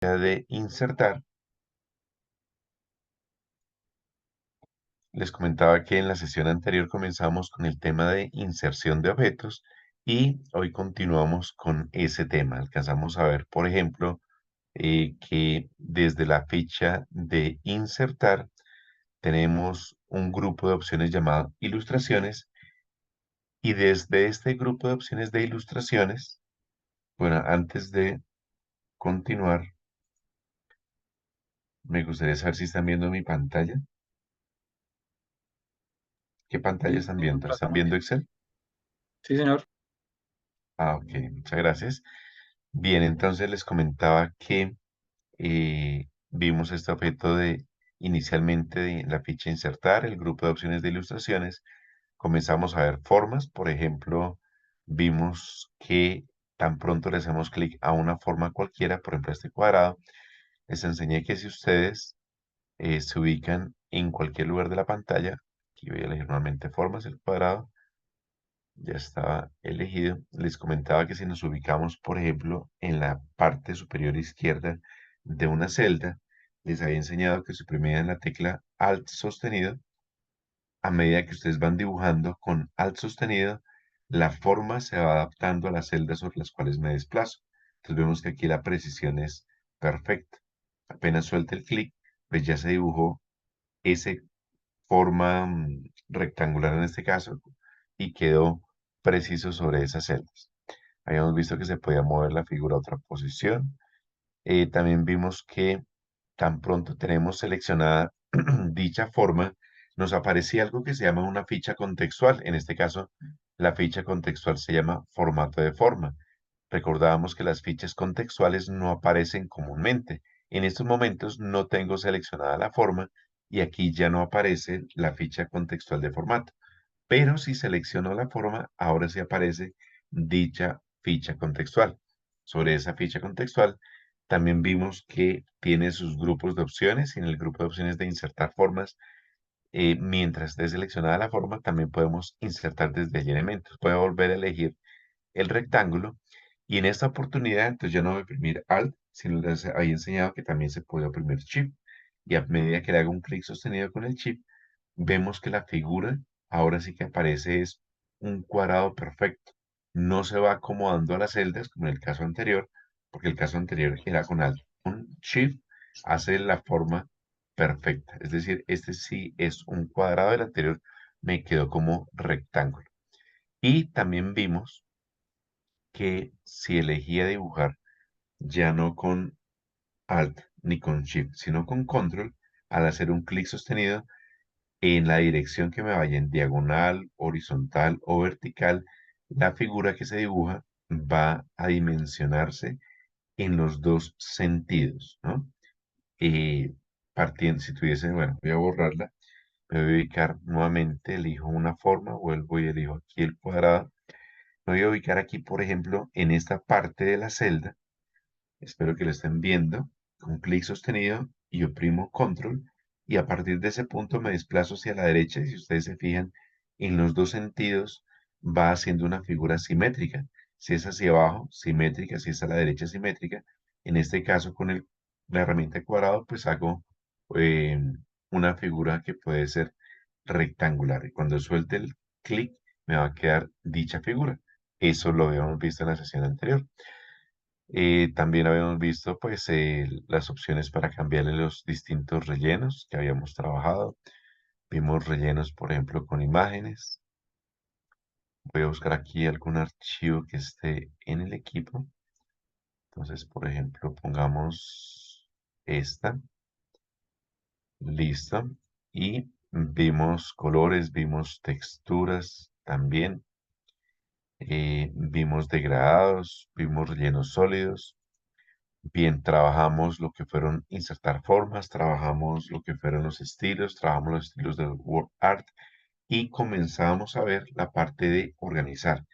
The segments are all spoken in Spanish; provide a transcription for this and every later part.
de insertar, les comentaba que en la sesión anterior comenzamos con el tema de inserción de objetos y hoy continuamos con ese tema. Alcanzamos a ver, por ejemplo, que desde la ficha de insertar tenemos un grupo de opciones llamado ilustraciones y desde este grupo de opciones de ilustraciones, bueno, antes de continuar, me gustaría saber si están viendo mi pantalla. ¿Qué pantalla Sí, están señor, viendo? la ¿Están estamos viendo viendo. Excel? Sí, señor. Ah, ok, muchas gracias. Bien, entonces les comentaba que vimos este objeto de inicialmente de la ficha insertar, el grupo de opciones de ilustraciones. Comenzamos a ver formas, por ejemplo, vimos que tan pronto le hacemos clic a una forma cualquiera, por ejemplo, este cuadrado, les enseñé que si ustedes se ubican en cualquier lugar de la pantalla, aquí voy a elegir nuevamente formas, el cuadrado, ya estaba elegido. Les comentaba que si nos ubicamos, por ejemplo, en la parte superior izquierda de una celda, les había enseñado que suprimían la tecla Alt sostenido. A medida que ustedes van dibujando con Alt sostenido, la forma se va adaptando a las celdas sobre las cuales me desplazo. Entonces vemos que aquí la precisión es perfecta. Apenas suelta el clic, pues ya se dibujó esa forma rectangular en este caso y quedó preciso sobre esas celdas. Habíamos visto que se podía mover la figura a otra posición. También vimos que tan pronto tenemos seleccionada dicha forma, nos aparecía algo que se llama una ficha contextual. En este caso, la ficha contextual se llama formato de forma. Recordábamos que las fichas contextuales no aparecen comúnmente. En estos momentos no tengo seleccionada la forma y aquí ya no aparece la ficha contextual de formato. Pero si selecciono la forma, ahora sí aparece dicha ficha contextual. Sobre esa ficha contextual, también vimos que tiene sus grupos de opciones y en el grupo de opciones de insertar formas, mientras esté seleccionada la forma, también podemos insertar desde allí elementos. Puedo volver a elegir el rectángulo y en esta oportunidad, entonces ya no voy a oprimir Alt, sino les había enseñado que también se puede oprimir Shift. Y a medida que le hago un clic sostenido con el Shift, vemos que la figura ahora sí que aparece es un cuadrado perfecto. No se va acomodando a las celdas como en el caso anterior, porque el caso anterior era con Alt. Un Shift hace la forma perfecta. Es decir, este sí es un cuadrado, el anterior me quedó como rectángulo. Y también vimos que si elegía dibujar ya no con Alt ni con Shift, sino con Control, al hacer un clic sostenido, en la dirección que me vaya en diagonal, horizontal o vertical, la figura que se dibuja va a dimensionarse en los dos sentidos, ¿no? Partiendo, si tuviese, bueno, voy a borrarla, me voy a ubicar nuevamente, elijo una forma, vuelvo y elijo aquí el cuadrado, me voy a ubicar aquí, por ejemplo, en esta parte de la celda, espero que lo estén viendo, con clic sostenido y oprimo control y a partir de ese punto me desplazo hacia la derecha y si ustedes se fijan, en los dos sentidos va haciendo una figura simétrica. Si es hacia abajo, simétrica, si es a la derecha, simétrica. En este caso, con la herramienta de cuadrado, pues hago eh, una figura que puede ser rectangular. Y cuando suelte el clic, me va a quedar dicha figura. Eso lo habíamos visto en la sesión anterior. También habíamos visto pues las opciones para cambiarle los distintos rellenos que habíamos trabajado. Vimos rellenos, por ejemplo, con imágenes. Voy a buscar aquí algún archivo que esté en el equipo. Entonces, por ejemplo, pongamos esta. Listo. Y vimos colores, vimos texturas también. Vimos degradados, vimos rellenos sólidos. Bien, trabajamos lo que fueron insertar formas, trabajamos lo que fueron los estilos, trabajamos los estilos del word art y comenzamos a ver la parte de organizar.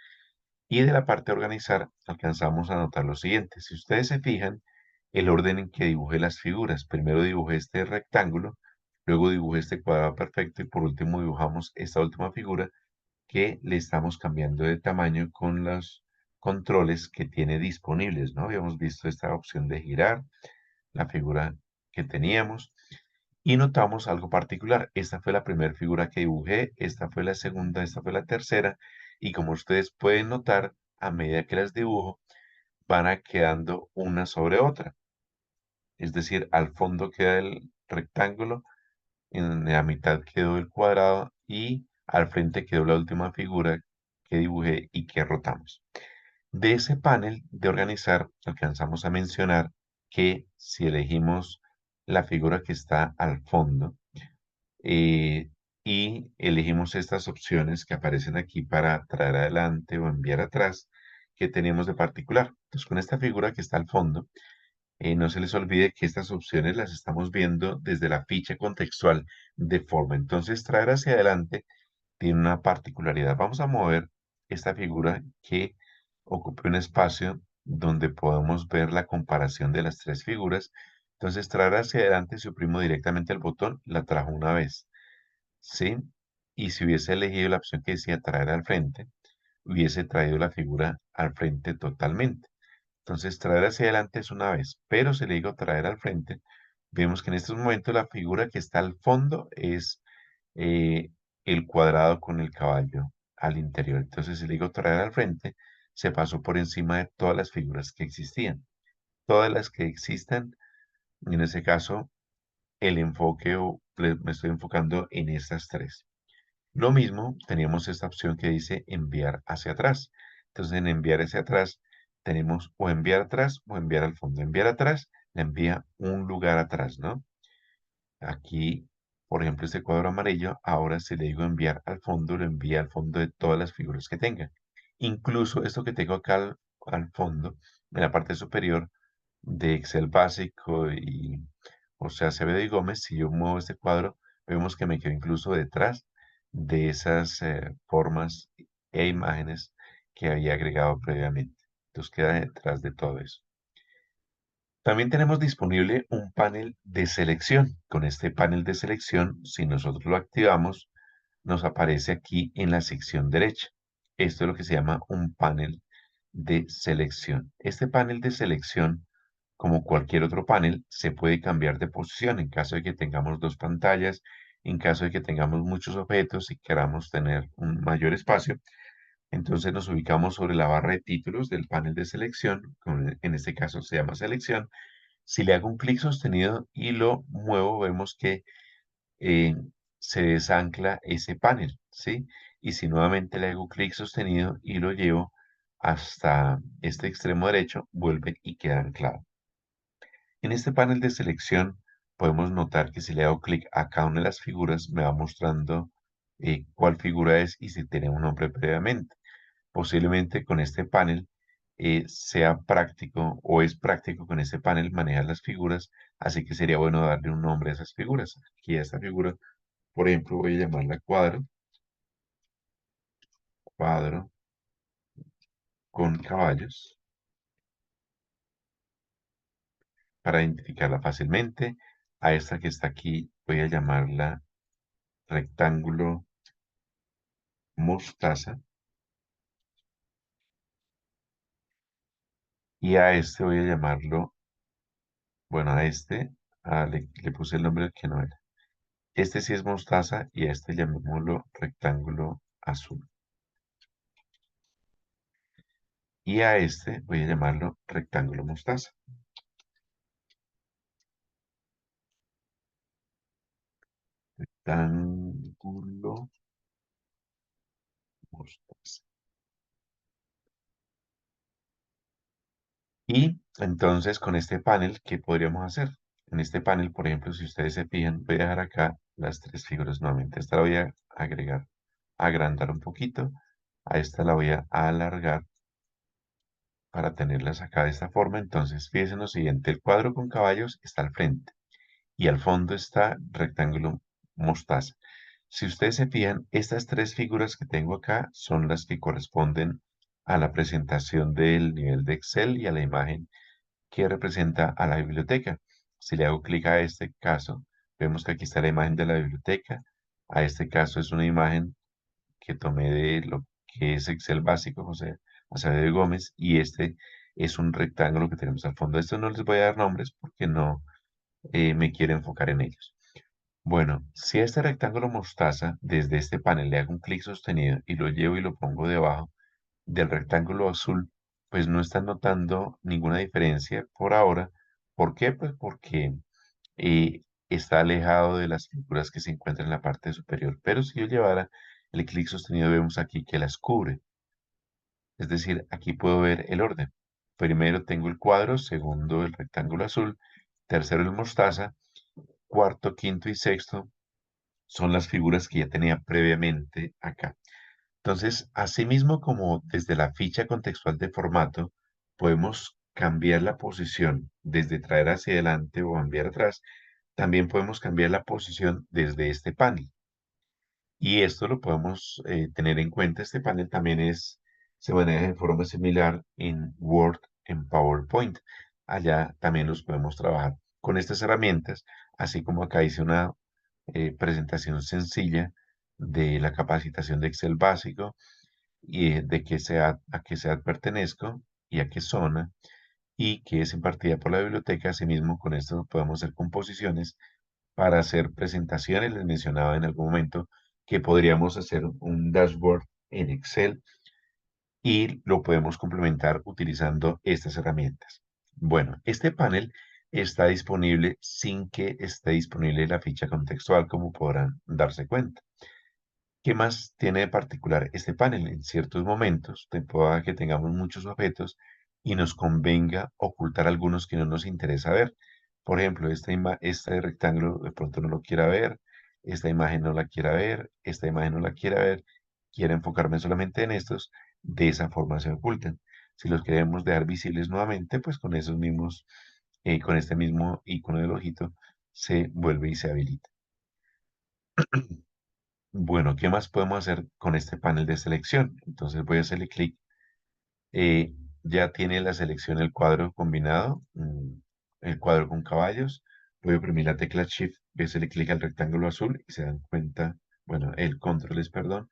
Y de la parte de organizar alcanzamos a notar lo siguiente. Si ustedes se fijan, el orden en que dibujé las figuras. Primero dibujé este rectángulo, luego dibujé este cuadrado perfecto y por último dibujamos esta última figura que le estamos cambiando de tamaño con los controles que tiene disponibles, ¿no? Habíamos visto esta opción de girar, la figura que teníamos y notamos algo particular. Esta fue la primera figura que dibujé, esta fue la segunda, esta fue la tercera, y como ustedes pueden notar, a medida que las dibujo, van quedando una sobre otra. Es decir, al fondo queda el rectángulo, en la mitad quedó el cuadrado y al frente quedó la última figura que dibujé y que rotamos. De ese panel de organizar, alcanzamos a mencionar que si elegimos la figura que está al fondo, eh, y elegimos estas opciones que aparecen aquí para traer adelante o enviar atrás, ¿qué tenemos de particular? Entonces, con esta figura que está al fondo, no se les olvide que estas opciones las estamos viendo desde la ficha contextual de forma. Entonces, traer hacia adelante tiene una particularidad. Vamos a mover esta figura que ocupe un espacio donde podemos ver la comparación de las tres figuras. Entonces, traer hacia adelante, si oprimo directamente el botón, la trajo una vez. ¿Sí? Y si hubiese elegido la opción que decía traer al frente, hubiese traído la figura al frente totalmente. Entonces, traer hacia adelante es una vez, pero si le digo traer al frente, vemos que en estos momentos la figura que está al fondo es eh, el cuadrado con el caballo al interior. Entonces, si le digo traer al frente, se pasó por encima de todas las figuras que existían. Todas las que existan, en ese caso, el enfoque me estoy enfocando en estas tres. Lo mismo, teníamos esta opción que dice enviar hacia atrás. Entonces, en enviar hacia atrás, tenemos o enviar atrás o enviar al fondo. Enviar atrás, le envía un lugar atrás, ¿no? Aquí, por ejemplo, este cuadro amarillo, ahora si le digo enviar al fondo, lo envía al fondo de todas las figuras que tenga. Incluso esto que tengo acá al fondo, en la parte superior de Excel básico y, o sea, Acevedo y Gómez, si yo muevo este cuadro, vemos que me quedo incluso detrás de esas formas e imágenes que había agregado previamente. Entonces queda detrás de todo eso. También tenemos disponible un panel de selección. Con este panel de selección, si nosotros lo activamos, nos aparece aquí en la sección derecha. Esto es lo que se llama un panel de selección. Este panel de selección, como cualquier otro panel, se puede cambiar de posición en caso de que tengamos dos pantallas, en caso de que tengamos muchos objetos y queramos tener un mayor espacio. Entonces nos ubicamos sobre la barra de títulos del panel de selección, en este caso se llama selección. Si le hago un clic sostenido y lo muevo, vemos que eh, se desancla ese panel, ¿sí? Y si nuevamente le hago clic sostenido y lo llevo hasta este extremo derecho, vuelve y queda anclado. En este panel de selección podemos notar que si le hago clic a cada una de las figuras, me va mostrando cuál figura es y si tiene un nombre previamente. Posiblemente con este panel sea práctico o es práctico con este panel manejar las figuras, así que sería bueno darle un nombre a esas figuras. Aquí a esta figura, por ejemplo, voy a llamarla cuadro, cuadro con caballos, para identificarla fácilmente. A esta que está aquí voy a llamarla rectángulo mostaza y a este voy a llamarlo, bueno, a este le puse el nombre que no era. Este sí es mostaza y a este llamémoslo rectángulo azul. Y a este voy a llamarlo rectángulo mostaza. Rectángulo mostaza. Y entonces con este panel, ¿qué podríamos hacer? En este panel, por ejemplo, si ustedes se fijan, voy a dejar acá las tres figuras nuevamente. Esta la voy a agregar, agrandar un poquito. A esta la voy a alargar para tenerlas acá de esta forma. Entonces, fíjense en lo siguiente, el cuadro con caballos está al frente y al fondo está rectángulo mostaza. Si ustedes se fijan, estas tres figuras que tengo acá son las que corresponden a la presentación del nivel de Excel y a la imagen que representa a la biblioteca. Si le hago clic a este caso, vemos que aquí está la imagen de la biblioteca. A este caso es una imagen que tomé de lo que es Excel básico, José Acevedo Gómez, y este es un rectángulo que tenemos al fondo. Esto no les voy a dar nombres porque no me quiero enfocar en ellos. Bueno, si a este rectángulo mostaza, desde este panel le hago un clic sostenido y lo llevo y lo pongo debajo del rectángulo azul, pues no están notando ninguna diferencia por ahora. ¿Por qué? Pues porque está alejado de las figuras que se encuentran en la parte superior. Pero si yo llevara el clic sostenido, vemos aquí que las cubre. Es decir, aquí puedo ver el orden. Primero tengo el cuadro, segundo el rectángulo azul, tercero el mostaza, cuarto, quinto y sexto son las figuras que ya tenía previamente acá. Entonces, asimismo como desde la ficha contextual de formato, podemos cambiar la posición desde traer hacia adelante o enviar atrás, también podemos cambiar la posición desde este panel. Y esto lo podemos tener en cuenta. Este panel también se maneja de forma similar en Word, en PowerPoint. Allá también los podemos trabajar con estas herramientas, así como acá hice una presentación sencilla de la capacitación de Excel básico y de qué SEAD, a qué SEAD pertenezco y a qué zona y que es impartida por la biblioteca. Asimismo, con esto podemos hacer composiciones para hacer presentaciones. Les mencionaba en algún momento que podríamos hacer un dashboard en Excel y lo podemos complementar utilizando estas herramientas. Bueno, este panel está disponible sin que esté disponible la ficha contextual, como podrán darse cuenta. ¿Qué más tiene de particular este panel? En ciertos momentos, pueda que tengamos muchos objetos y nos convenga ocultar algunos que no nos interesa ver. Por ejemplo, este rectángulo de pronto no lo quiera ver, esta imagen no la quiera ver, esta imagen no la quiera ver, quiero enfocarme solamente en estos, de esa forma se ocultan. Si los queremos dejar visibles nuevamente, pues con esos mismos, con este mismo icono del ojito, se vuelve y se habilita. Bueno, ¿qué más podemos hacer con este panel de selección? Entonces voy a hacerle clic. eh, ya tiene la selección el cuadro combinado, el cuadro con caballos. Voy a oprimir la tecla Shift, voy a hacerle clic al rectángulo azul y se dan cuenta, bueno, el control es, perdón,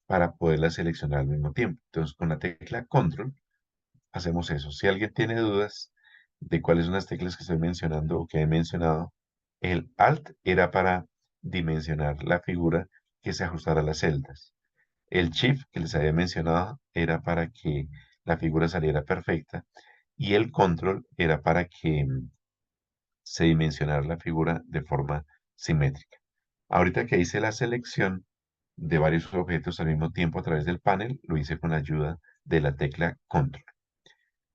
para poderla seleccionar al mismo tiempo. Entonces con la tecla Control hacemos eso. Si alguien tiene dudas de cuáles son las teclas que estoy mencionando o que he mencionado, el Alt era para dimensionar la figura que se ajustara a las celdas. El Shift que les había mencionado era para que la figura saliera perfecta y el Control era para que se dimensionara la figura de forma simétrica. Ahorita que hice la selección de varios objetos al mismo tiempo a través del panel, lo hice con la ayuda de la tecla Control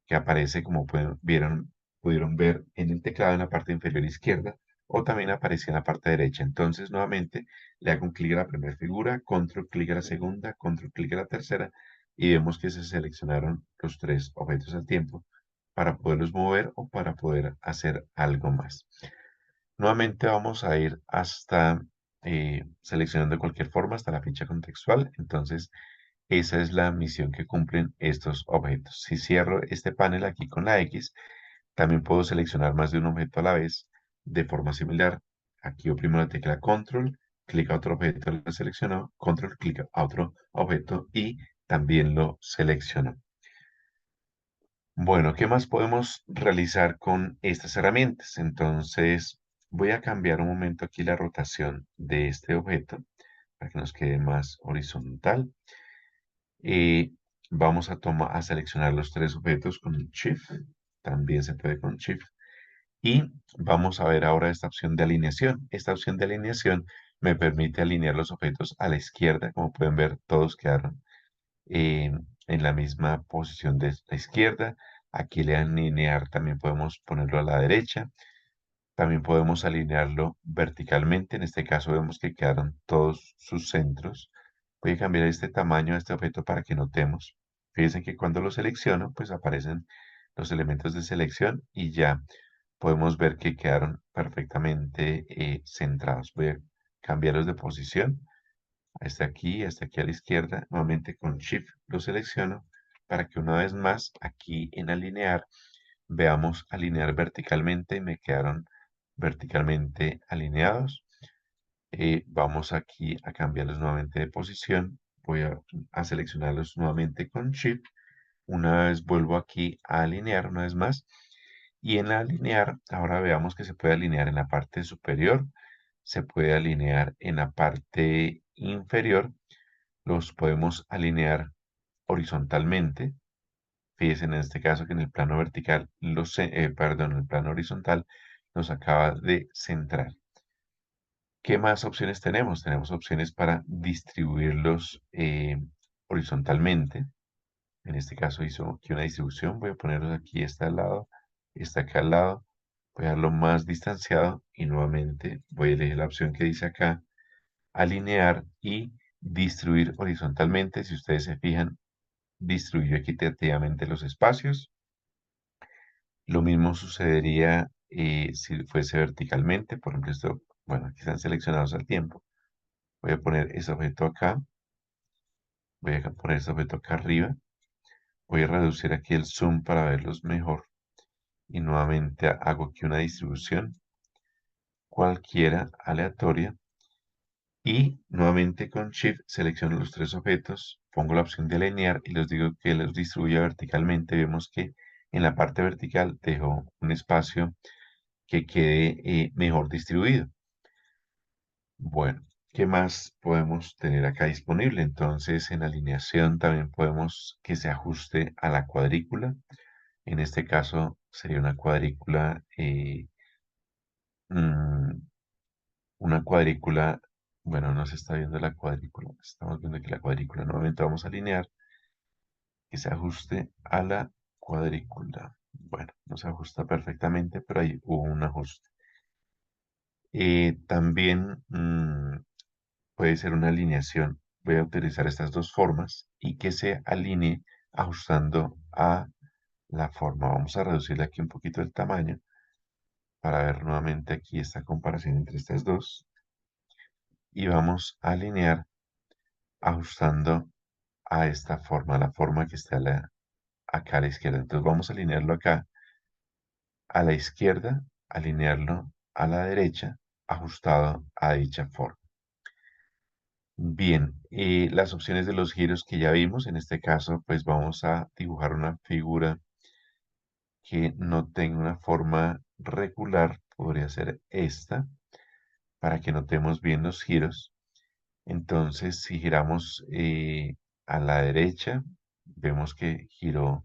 que aparece como pudieron ver en el teclado en la parte inferior izquierda o también aparecía en la parte derecha. Entonces, nuevamente, le hago un clic a la primera figura, control clic a la segunda, control clic a la tercera y vemos que se seleccionaron los tres objetos al tiempo para poderlos mover o para poder hacer algo más. Nuevamente vamos a ir hasta seleccionando de cualquier forma hasta la ficha contextual. Entonces, esa es la misión que cumplen estos objetos. Si cierro este panel aquí con la X, también puedo seleccionar más de un objeto a la vez de forma similar. Aquí oprimo la tecla Control, clic a otro objeto, lo selecciono, Control, clic a otro objeto y también lo selecciono. Bueno, ¿qué más podemos realizar con estas herramientas? Entonces, voy a cambiar un momento aquí la rotación de este objeto para que nos quede más horizontal. Vamos a seleccionar los tres objetos con Shift. También se puede con Shift. Y vamos a ver ahora esta opción de alineación. Esta opción de alineación me permite alinear los objetos a la izquierda. Como pueden ver, todos quedaron eh, en la misma posición de la izquierda. Aquí le alinear también podemos ponerlo a la derecha. También podemos alinearlo verticalmente. En este caso vemos que quedaron todos sus centros. Voy a cambiar este tamaño de este objeto para que notemos. Fíjense que cuando lo selecciono, pues aparecen los elementos de selección y ya podemos ver que quedaron perfectamente centrados. Voy a cambiarlos de posición. Hasta aquí a la izquierda. Nuevamente con Shift lo selecciono para que una vez más aquí en alinear veamos alinear verticalmente. Me quedaron verticalmente alineados. Vamos aquí a cambiarlos nuevamente de posición. Voy a seleccionarlos nuevamente con Shift Una vez vuelvo aquí a alinear una vez más. Y en alinear, ahora veamos que se puede alinear en la parte superior, se puede alinear en la parte inferior, los podemos alinear horizontalmente. Fíjense en este caso que en el plano vertical, perdón, en el plano horizontal nos acaba de centrar. ¿Qué más opciones tenemos? Tenemos opciones para distribuirlos horizontalmente. En este caso hizo aquí una distribución. Voy a ponerlos aquí, está al lado, está acá al lado. Voy a darlo más distanciado y nuevamente voy a elegir la opción que dice acá, alinear y distribuir horizontalmente. Si ustedes se fijan, distribuyó equitativamente los espacios. Lo mismo sucedería si fuese verticalmente. Por ejemplo, esto, bueno, aquí están seleccionados al tiempo. Voy a poner ese objeto acá. Voy a poner ese objeto acá arriba. Voy a reducir aquí el zoom para verlos mejor. Y nuevamente hago aquí una distribución cualquiera aleatoria. Y nuevamente con Shift selecciono los tres objetos, pongo la opción de alinear y les digo que los distribuya verticalmente. Vemos que en la parte vertical dejo un espacio que quede mejor distribuido. Bueno, ¿qué más podemos tener acá disponible? Entonces, en alineación también podemos que se ajuste a la cuadrícula. En este caso sería mm, una cuadrícula, bueno, no se está viendo la cuadrícula, estamos viendo que la cuadrícula, nuevamente vamos a alinear, que se ajuste a la cuadrícula. Bueno, no se ajusta perfectamente, pero ahí hubo un ajuste. También puede ser una alineación. Voy a utilizar estas dos formas y que se alinee ajustando a la forma. Vamos a reducirle aquí un poquito el tamaño para ver nuevamente aquí esta comparación entre estas dos. Y vamos a alinear ajustando a esta forma, la forma que está acá a la izquierda. Entonces vamos a alinearlo acá a la izquierda, alinearlo a la derecha, ajustado a dicha forma. Bien, las opciones de los giros que ya vimos, en este caso, pues vamos a dibujar una figura que no tenga una forma regular, podría ser esta, para que notemos bien los giros. Entonces, si giramos a la derecha, vemos que giró,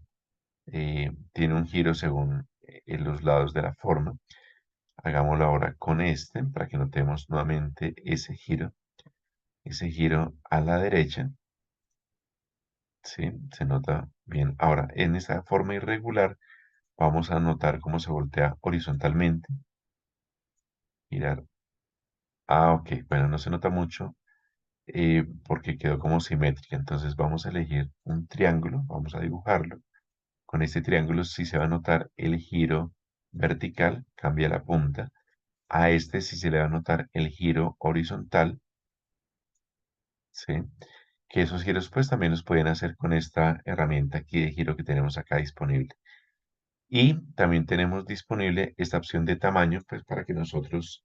tiene un giro según los lados de la forma. Hagámoslo ahora con este, para que notemos nuevamente ese giro a la derecha. ¿Sí? Se nota bien. Ahora, en esta forma irregular, vamos a notar cómo se voltea horizontalmente. Girar. Ah, ok. Bueno, no se nota mucho porque quedó como simétrica. Entonces vamos a elegir un triángulo. Vamos a dibujarlo. Con este triángulo sí se va a notar el giro vertical. Cambia la punta. A este sí se le va a notar el giro horizontal. ¿Sí? Que esos giros pues también los pueden hacer con esta herramienta aquí de giro que tenemos acá disponible. Y también tenemos disponible esta opción de tamaño, pues para que nosotros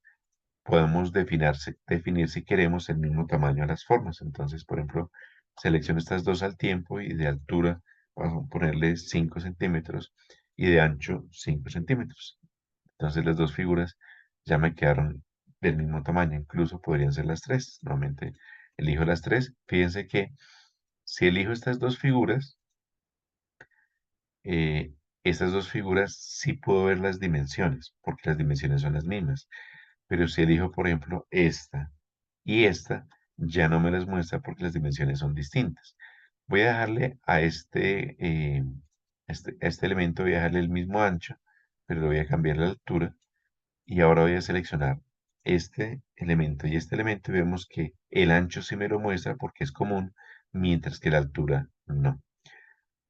podamos definir si queremos el mismo tamaño a las formas. Entonces, por ejemplo, selecciono estas dos al tiempo y de altura vamos a ponerle 5 centímetros y de ancho 5 centímetros. Entonces las dos figuras ya me quedaron del mismo tamaño, incluso podrían ser las tres. Nuevamente elijo las tres. Fíjense que si elijo estas dos figuras, eh, estas dos figuras sí puedo ver las dimensiones, porque las dimensiones son las mismas. Pero si elijo, por ejemplo, esta y esta, ya no me las muestra porque las dimensiones son distintas. Voy a dejarle a este elemento, voy a dejarle el mismo ancho, pero le voy a cambiar la altura. Y ahora voy a seleccionar este elemento y este elemento y vemos que el ancho sí me lo muestra porque es común, mientras que la altura no.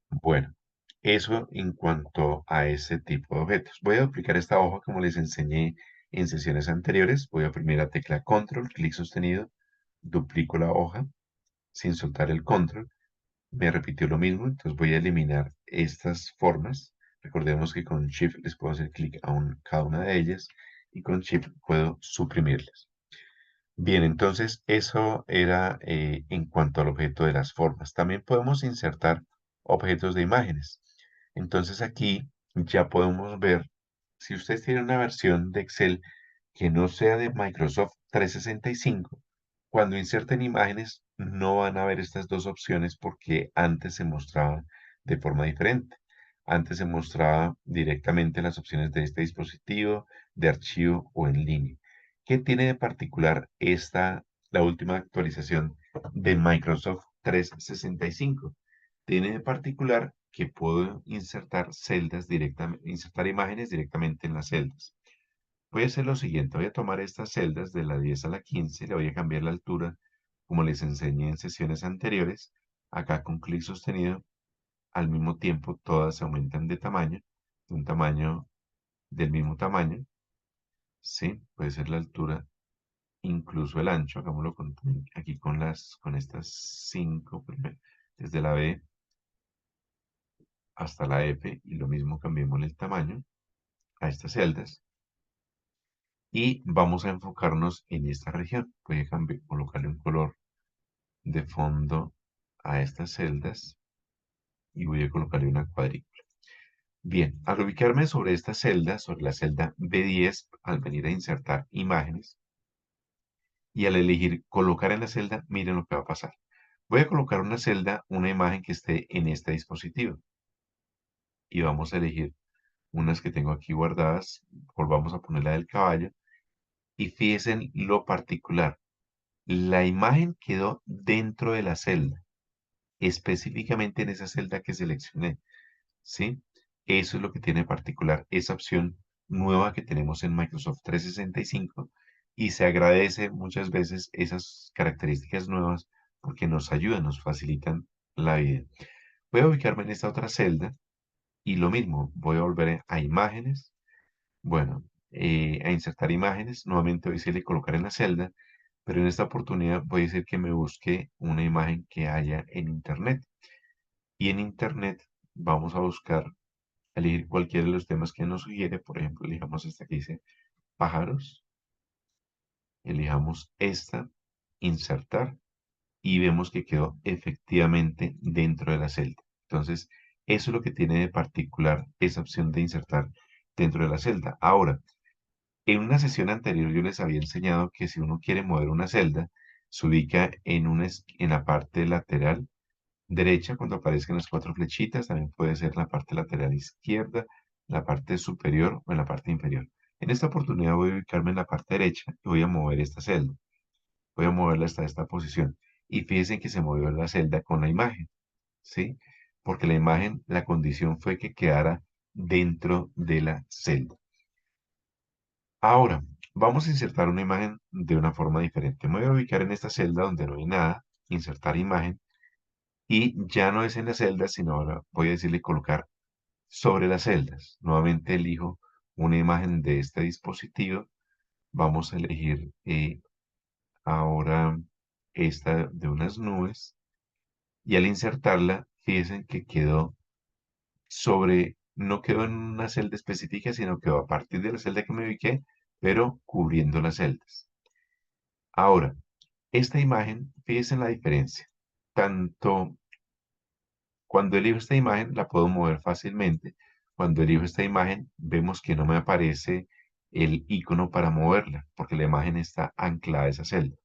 Bueno, eso en cuanto a ese tipo de objetos. Voy a duplicar esta hoja como les enseñé en sesiones anteriores. Voy a oprimir la tecla Control, clic sostenido, duplico la hoja sin soltar el Control. Me repitió lo mismo, entonces voy a eliminar estas formas. Recordemos que con Shift les puedo hacer clic a cada una de ellas y con Shift puedo suprimirlas. Bien, entonces eso era en cuanto al objeto de las formas. También podemos insertar objetos de imágenes. Entonces aquí ya podemos ver, si ustedes tienen una versión de Excel que no sea de Microsoft 365, cuando inserten imágenes no van a ver estas dos opciones porque antes se mostraban de forma diferente. Antes se mostraba directamente las opciones de este dispositivo, de archivo o en línea. ¿Qué tiene de particular la última actualización de Microsoft 365? Tiene de particular que puedo insertar celdas directamente, insertar imágenes directamente en las celdas. Voy a hacer lo siguiente, voy a tomar estas celdas de la 10 a la 15, le voy a cambiar la altura, como les enseñé en sesiones anteriores. Acá con clic sostenido, al mismo tiempo todas se aumentan de tamaño, de un tamaño del mismo tamaño, ¿sí? Puede ser la altura, incluso el ancho, hagámoslo aquí con estas 5, desde la B hasta la F, y lo mismo cambiemos el tamaño a estas celdas. Y vamos a enfocarnos en esta región. Voy a colocarle un color de fondo a estas celdas y voy a colocarle una cuadrícula. Bien, al ubicarme sobre esta celda, sobre la celda B10, al venir a insertar imágenes y al elegir colocar en la celda, miren lo que va a pasar. Voy a colocar una celda, una imagen que esté en este dispositivo y vamos a elegir unas que tengo aquí guardadas. Volvamos a poner la del caballo y fíjense en lo particular. La imagen quedó dentro de la celda, específicamente en esa celda que seleccioné, ¿sí? Eso es lo que tiene particular esa opción nueva que tenemos en Microsoft 365 y se agradece muchas veces esas características nuevas porque nos ayudan, nos facilitan la vida. Voy a ubicarme en esta otra celda y lo mismo, voy a volver a imágenes, bueno, a insertar imágenes, nuevamente voy a decirle colocar en la celda, pero en esta oportunidad voy a decir que me busque una imagen que haya en internet. Y en internet vamos a buscar, elegir cualquiera de los temas que nos sugiere. Por ejemplo, elijamos esta que dice pájaros, elijamos esta, insertar, y vemos que quedó efectivamente dentro de la celda. Entonces, eso es lo que tiene de particular esa opción de insertar dentro de la celda. Ahora, en una sesión anterior yo les había enseñado que si uno quiere mover una celda, se ubica en la parte lateral derecha cuando aparezcan las cuatro flechitas, también puede ser en la parte lateral izquierda, la parte superior o en la parte inferior. En esta oportunidad voy a ubicarme en la parte derecha y voy a mover esta celda. Voy a moverla hasta esta posición. Y fíjense que se movió la celda con la imagen, ¿sí? Porque la imagen, la condición fue que quedara dentro de la celda. Ahora, vamos a insertar una imagen de una forma diferente. Me voy a ubicar en esta celda donde no hay nada, insertar imagen, y ya no es en la celda, sino ahora voy a decirle colocar sobre las celdas. Nuevamente elijo una imagen de este dispositivo. Vamos a elegir ahora esta de unas nubes, y al insertarla, fíjense que quedó no quedó en una celda específica, sino quedó a partir de la celda que me ubiqué, pero cubriendo las celdas. Ahora, esta imagen, fíjense en la diferencia. Tanto cuando elijo esta imagen, la puedo mover fácilmente. Cuando elijo esta imagen, vemos que no me aparece el icono para moverla, porque la imagen está anclada a esa celda.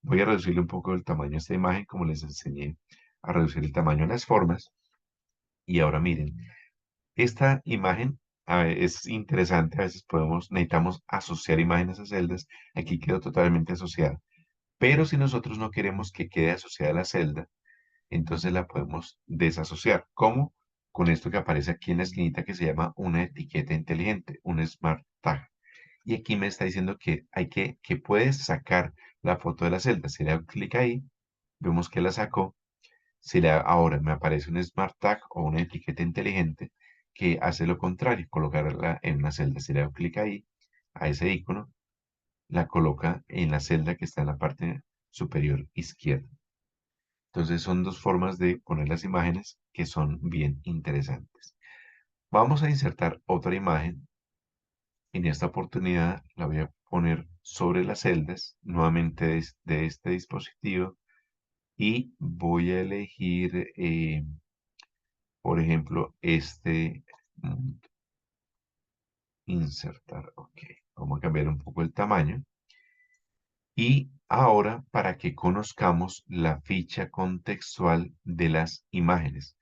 Voy a reducirle un poco el tamaño a esta imagen, como les enseñé a reducir el tamaño a las formas. Y ahora miren, esta imagen es interesante. A veces necesitamos asociar imágenes a celdas. Aquí quedó totalmente asociada. Pero si nosotros no queremos que quede asociada a la celda, entonces la podemos desasociar. ¿Cómo? Con esto que aparece aquí en la esquinita que se llama una etiqueta inteligente, un Smart Tag. Y aquí me está diciendo que puedes sacar la foto de la celda. Si le hago clic ahí, vemos que la sacó. Ahora me aparece un Smart Tag o una etiqueta inteligente que hace lo contrario, colocarla en una celda. Si le hago clic ahí, a ese icono, la coloca en la celda que está en la parte superior izquierda. Entonces son dos formas de poner las imágenes que son bien interesantes. Vamos a insertar otra imagen. En esta oportunidad la voy a poner sobre las celdas, nuevamente de este dispositivo, y voy a elegir por ejemplo, insertar, ok, vamos a cambiar un poco el tamaño. Y ahora para que conozcamos la ficha contextual de las imágenes,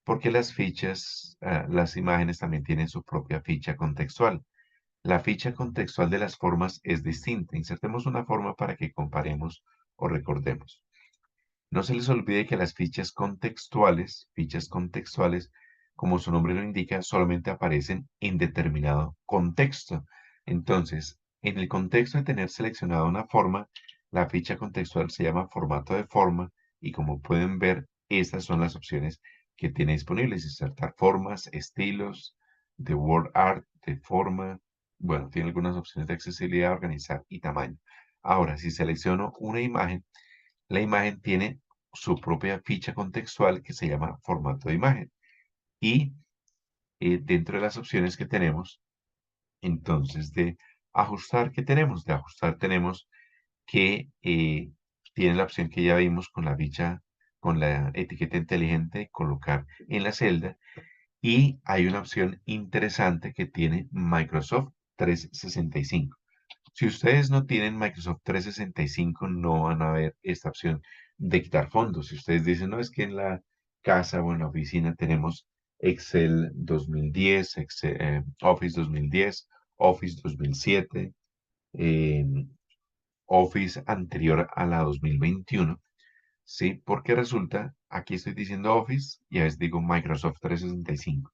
porque las fichas, las imágenes también tienen su propia ficha contextual. La ficha contextual de las formas es distinta. Insertemos una forma para que comparemos o recordemos. No se les olvide que las fichas contextuales, como su nombre lo indica, solamente aparecen en determinado contexto. Entonces, en el contexto de tener seleccionada una forma, la ficha contextual se llama formato de forma y como pueden ver, estas son las opciones que tiene disponibles. Insertar formas, estilos, de word art, de forma. Bueno, tiene algunas opciones de accesibilidad, organizar y tamaño. Ahora, si selecciono una imagen, la imagen tiene su propia ficha contextual que se llama formato de imagen. Y dentro de las opciones que tenemos, entonces de ajustar, ¿qué tenemos? De ajustar tenemos que tiene la opción que ya vimos con la ficha, con la etiqueta inteligente, colocar en la celda. Y hay una opción interesante que tiene Microsoft 365. Si ustedes no tienen Microsoft 365, no van a ver esta opción de quitar fondos. Si ustedes dicen, no, es que en la casa o en la oficina tenemos Excel 2010, Office 2010, Office 2007, eh, Office anterior a la 2021, ¿sí? Porque resulta, aquí estoy diciendo Office y a veces digo Microsoft 365.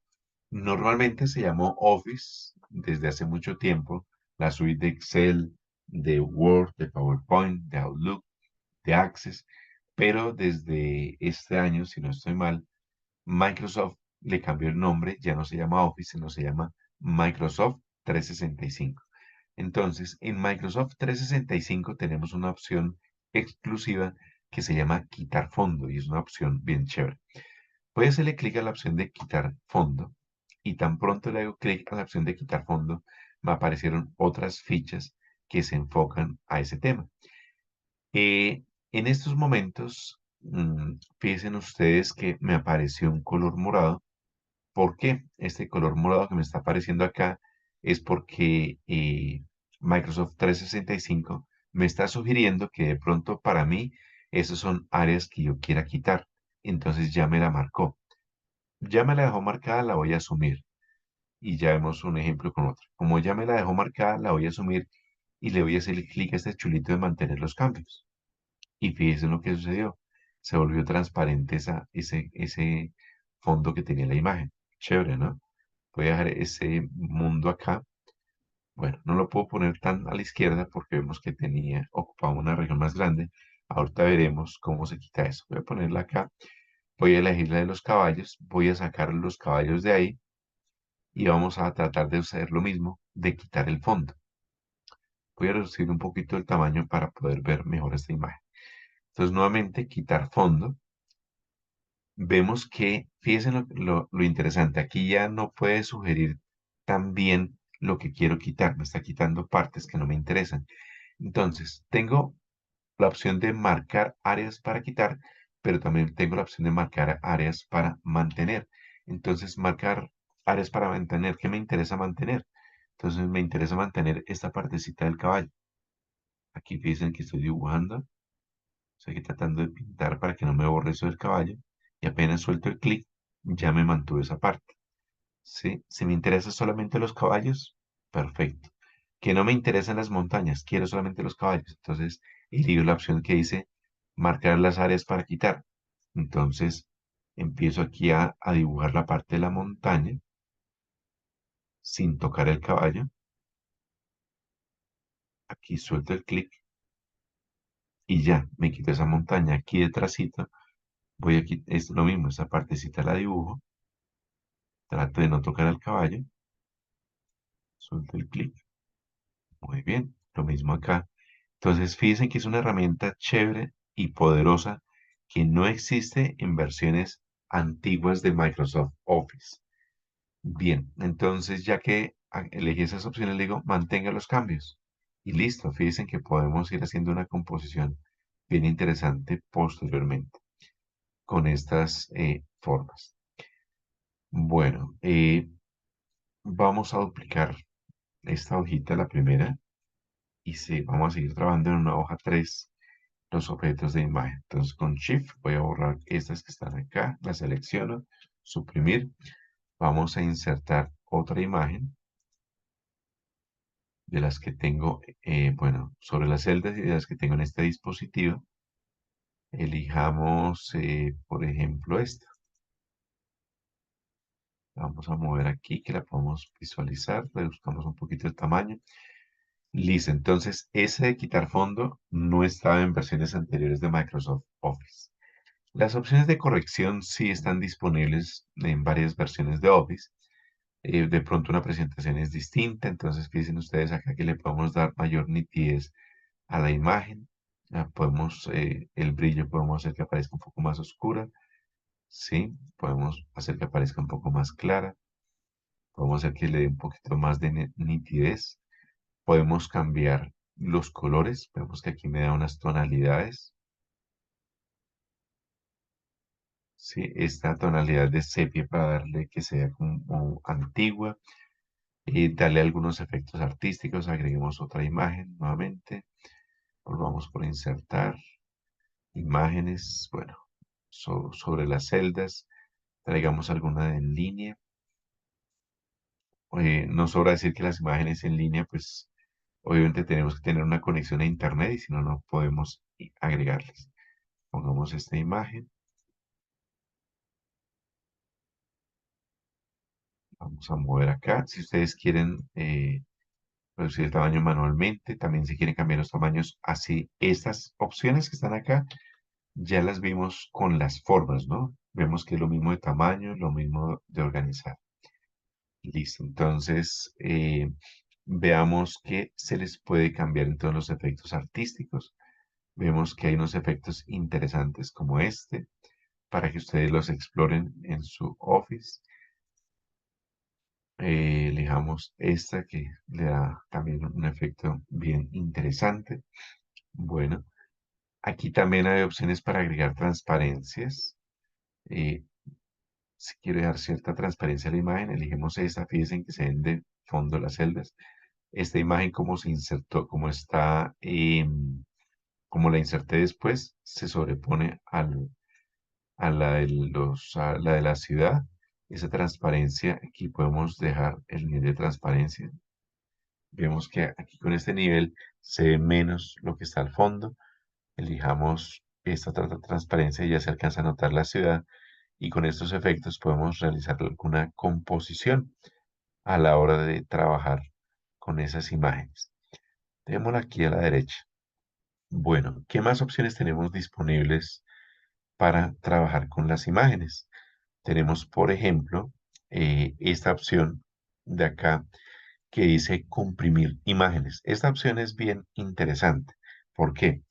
Normalmente se llamó Office desde hace mucho tiempo, la suite de Excel, de Word, de PowerPoint, de Outlook, de Access, pero desde este año, si no estoy mal, Microsoft le cambió el nombre, ya no se llama Office, sino se llama Microsoft 365. Entonces, en Microsoft 365 tenemos una opción exclusiva que se llama quitar fondo y es una opción bien chévere. Voy a hacerle clic a la opción de quitar fondo y tan pronto le hago clic a la opción de quitar fondo, me aparecieron otras fichas que se enfocan a ese tema. En estos momentos, fíjense ustedes que me apareció un color morado. ¿Por qué? Este color morado que me está apareciendo acá es porque Microsoft 365 me está sugiriendo que de pronto para mí esas son áreas que yo quiera quitar. Entonces ya me la marcó. Ya me la dejó marcada, la voy a asumir. Y ya vemos un ejemplo con otra. Como ya me la dejó marcada, la voy a asumir y le voy a hacer clic a este chulito de mantener los cambios. Y fíjense lo que sucedió. Se volvió transparente ese fondo que tenía la imagen. Chévere, ¿no? Voy a dejar ese mundo acá. Bueno, no lo puedo poner tan a la izquierda porque vemos que ocupaba una región más grande. Ahorita veremos cómo se quita eso. Voy a ponerla acá. Voy a elegir la de los caballos. Voy a sacar los caballos de ahí y vamos a tratar de hacer lo mismo, de quitar el fondo. Voy a reducir un poquito el tamaño para poder ver mejor esta imagen. Entonces, nuevamente, quitar fondo. Vemos que, fíjense lo interesante, aquí ya no puede sugerir tan bien lo que quiero quitar, me está quitando partes que no me interesan. Entonces, tengo la opción de marcar áreas para quitar, pero también tengo la opción de marcar áreas para mantener. Entonces, marcar áreas para mantener, ¿qué me interesa mantener? Entonces, me interesa mantener esta partecita del caballo. Aquí fíjense que estoy dibujando, estoy aquí tratando de pintar para que no me borre eso del caballo. Y apenas suelto el clic, ya me mantuvo esa parte. ¿Sí? Si me interesan solamente los caballos, perfecto. Que no me interesan las montañas, quiero solamente los caballos. Entonces, elijo la opción que dice marcar las áreas para quitar. Entonces, empiezo aquí a dibujar la parte de la montaña sin tocar el caballo. Aquí suelto el clic y ya, me quito esa montaña. Aquí detrásito, voy aquí, es lo mismo, esa partecita la dibujo. Trato de no tocar al caballo. Suelto el clic. Muy bien, lo mismo acá. Entonces, fíjense que es una herramienta chévere y poderosa que no existe en versiones antiguas de Microsoft Office. Bien, entonces ya que elegí esas opciones, le digo, mantenga los cambios. Y listo, fíjense que podemos ir haciendo una composición bien interesante posteriormente con estas formas. Bueno, vamos a duplicar esta hojita, la primera, y vamos a seguir trabajando en una hoja 3 los objetos de imagen. Entonces con Shift voy a borrar estas que están acá, las selecciono, suprimir. Vamos a insertar otra imagen de las que tengo, bueno, sobre las celdas y de las que tengo en este dispositivo. Elijamos, por ejemplo, esta. Vamos a mover aquí que la podemos visualizar. Reduzcamos un poquito el tamaño. Listo, entonces ese de quitar fondo no estaba en versiones anteriores de Microsoft Office. Las opciones de corrección sí están disponibles en varias versiones de Office. De pronto una presentación es distinta, entonces fíjense ustedes acá que le podemos dar mayor nitidez a la imagen. Podemos, el brillo podemos hacer que aparezca un poco más oscura. Sí, podemos hacer que aparezca un poco más clara. Podemos hacer que le dé un poquito más de nitidez. Podemos cambiar los colores. Vemos que aquí me da unas tonalidades. Sí, esta tonalidad de sepia para darle que sea como antigua. Y darle algunos efectos artísticos. Agreguemos otra imagen nuevamente. Volvamos por insertar imágenes. Bueno, sobre las celdas. Traigamos alguna en línea. No sobra decir que las imágenes en línea, pues obviamente tenemos que tener una conexión a internet y si no, no podemos agregarles. Pongamos esta imagen. Vamos a mover acá. Si ustedes quieren reducir el tamaño manualmente, también si quieren cambiar los tamaños así, estas opciones que están acá ya las vimos con las formas, ¿no? Vemos que es lo mismo de tamaño, lo mismo de organizar. Listo, entonces veamos que se les puede cambiar en todos los efectos artísticos. Vemos que hay unos efectos interesantes como este para que ustedes los exploren en su Office. Elijamos esta que le da también un efecto bien interesante. Bueno, aquí también hay opciones para agregar transparencias. Eh, si quiero dejar cierta transparencia a la imagen, elegimos esta. Fíjense que se ven de fondo las celdas. Esta imagen como se insertó, como está, como la inserté después, se sobrepone a la de a la de la ciudad. Esa transparencia, aquí podemos dejar el nivel de transparencia. Vemos que aquí con este nivel se ve menos lo que está al fondo. Elijamos esta transparencia y ya se alcanza a notar la ciudad. Y con estos efectos podemos realizar alguna composición a la hora de trabajar con esas imágenes. Démosla aquí a la derecha. Bueno, ¿qué más opciones tenemos disponibles para trabajar con las imágenes? Tenemos, por ejemplo, esta opción de acá que dice comprimir imágenes. Esta opción es bien interesante. ¿Por qué?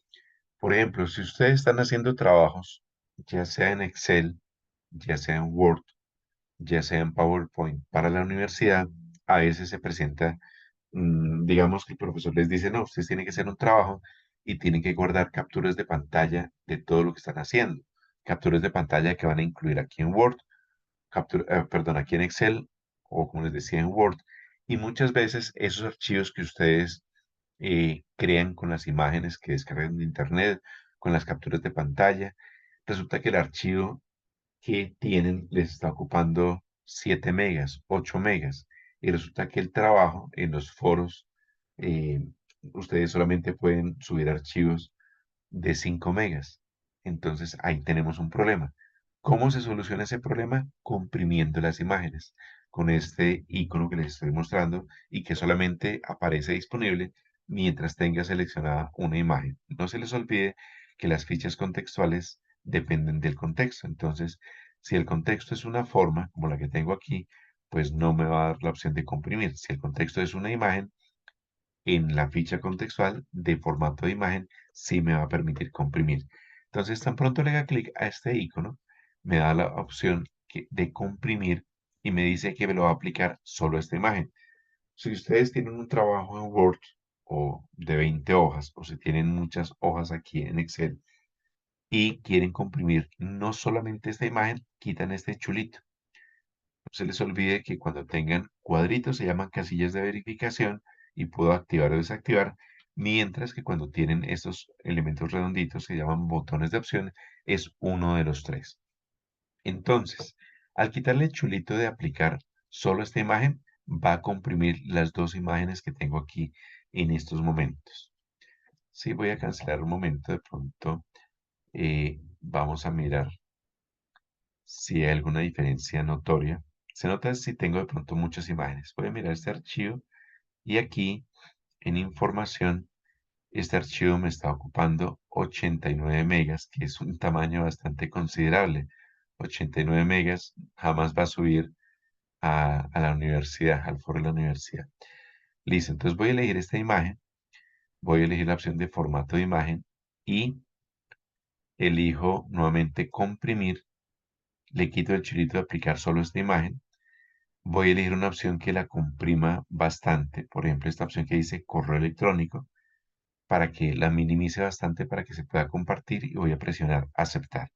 Por ejemplo, si ustedes están haciendo trabajos, ya sea en Excel, ya sea en Word, ya sea en PowerPoint para la universidad, a veces se presenta, digamos que el profesor les dice, no, ustedes tienen que hacer un trabajo y tienen que guardar capturas de pantalla de todo lo que están haciendo. Capturas de pantalla que van a incluir aquí en Word, perdón, aquí en Excel o como les decía en Word. Y muchas veces esos archivos que ustedes crean con las imágenes que descargan de Internet, con las capturas de pantalla, resulta que el archivo que tienen les está ocupando 7 megas, 8 megas. Y resulta que el trabajo en los foros, eh, ustedes solamente pueden subir archivos de 5 megas. Entonces ahí tenemos un problema. ¿Cómo se soluciona ese problema? Comprimiendo las imágenes con este icono que les estoy mostrando y que solamente aparece disponible mientras tenga seleccionada una imagen. No se les olvide que las fichas contextuales dependen del contexto. Entonces, si el contexto es una forma, como la que tengo aquí, pues no me va a dar la opción de comprimir. Si el contexto es una imagen, en la ficha contextual de formato de imagen sí me va a permitir comprimir. Entonces, tan pronto le haga clic a este icono, me da la opción de comprimir y me dice que me lo va a aplicar solo a esta imagen. Si ustedes tienen un trabajo en Word o de 20 hojas o si tienen muchas hojas aquí en Excel y quieren comprimir no solamente esta imagen, quitan este chulito No se les olvide que cuando tengan cuadritos se llaman casillas de verificación y puedo activar o desactivar, mientras que cuando tienen estos elementos redonditos se llaman botones de opción, es uno de los tres. Entonces, al quitarle el chulito de aplicar solo esta imagen, va a comprimir las dos imágenes que tengo aquí en estos momentos. Sí, voy a cancelar un momento, de pronto vamos a mirar si hay alguna diferencia notoria. Se nota si tengo de pronto muchas imágenes. Voy a mirar este archivo y aquí en información, este archivo me está ocupando 89 megas, que es un tamaño bastante considerable. 89 megas jamás va a subir a la universidad, al foro de la universidad. Listo, entonces voy a elegir esta imagen, voy a elegir la opción de formato de imagen y elijo nuevamente comprimir, le quito el chilito de aplicar solo esta imagen, voy a elegir una opción que la comprima bastante, por ejemplo esta opción que dice correo electrónico, para que la minimice bastante para que se pueda compartir y voy a presionar aceptar.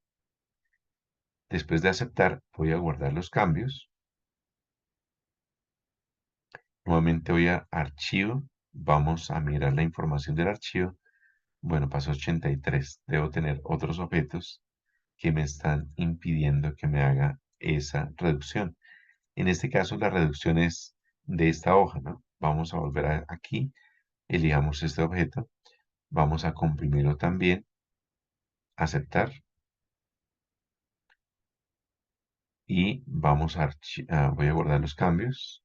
Después de aceptar voy a guardar los cambios, nuevamente voy a archivo, vamos a mirar la información del archivo. Bueno, pasó 83. Debo tener otros objetos que me están impidiendo que me haga esa reducción. En este caso, la reducción es de esta hoja, ¿no? Vamos a volver aquí, elijamos este objeto, vamos a comprimirlo también, aceptar, y vamos voy a guardar los cambios.